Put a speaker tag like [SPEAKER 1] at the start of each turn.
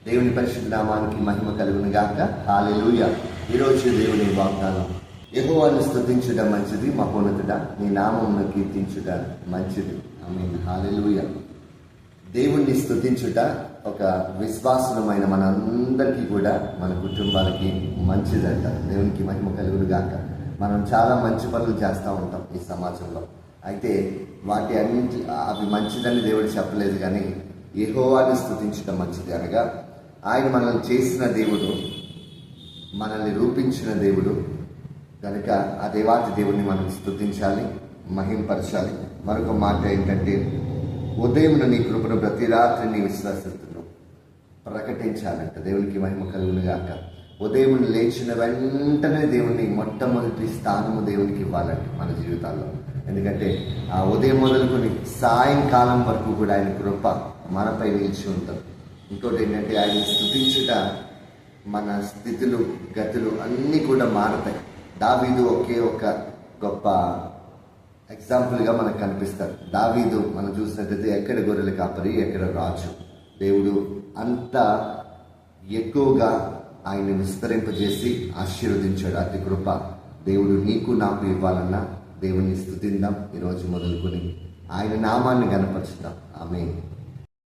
[SPEAKER 1] దేవుని పరిశుద్ధ నామానికి మహిమ కలుగును గాక. హల్లెలూయా. ఈరోజు దేవుని వాగ్దానం, యెహోవాను స్తుతించుట మంచిది, మహోన్నతుడా నీ నామమును కీర్తించుట మంచిది. ఆమేన్. హల్లెలూయా. దేవుణ్ణి స్తుతించుట ఒక విశ్వాసమైన మనందరికీ కూడా, మన కుటుంబాలకి మంచిదంట. దేవునికి మహిమ కలుగును గాక. మనం చాలా మంచి పనులు చేస్తూ ఉంటాం ఈ సమాజంలో. అయితే వాటి అన్నింటి అవి మంచిదని దేవుడు చెప్పలేదు, కానీ యెహోవాను స్తుతించడం మంచిది. అనగా ఆయన మనల్ని చేసిన దేవుడు, మనల్ని రూపించిన దేవుడు కనుక ఆ దేవాతి దేవుడిని మనం స్తుతించాలి, మహింపరచాలి. మరొక మాట ఏంటంటే, ఉదయమున నీ కృపను ప్రతి రాత్రి నీ విశ్వాసతను ప్రకటించాలంట. దేవునికి మహిమ కలుగును గాక. ఉదయం లేచిన వెంటనే దేవుని మొట్టమొదటి స్థానము దేవునికి ఇవ్వాలంట మన జీవితాల్లో. ఎందుకంటే ఆ ఉదయం మొదలుకొని సాయంకాలం వరకు కూడా ఆయన కృప మనపై నిలిచి ఉంటుంది. ఇంకోటి ఏంటంటే, ఆయన స్తుతించుట మన స్థితులు గతులు అన్నీ కూడా మారుతాయి. దావీదు ఒకే ఒక గొప్ప ఎగ్జాంపుల్గా మనకు కనిపిస్తారు. దావీదు మనం చూసినట్లయితే ఎక్కడ గొర్రెల కాపరి, ఎక్కడ రాజు. దేవుడు అంత ఎక్కువగా ఆయన విస్తరింపజేసి ఆశీర్వదించాడు. అతి కృప దేవుడు నీకు నాకు ఇవ్వాలన్నా దేవుణ్ణి స్తుతిందాం. ఈరోజు మొదలుకొని ఆయన నామాన్ని గణపరుచుదాం. ఆమేన్.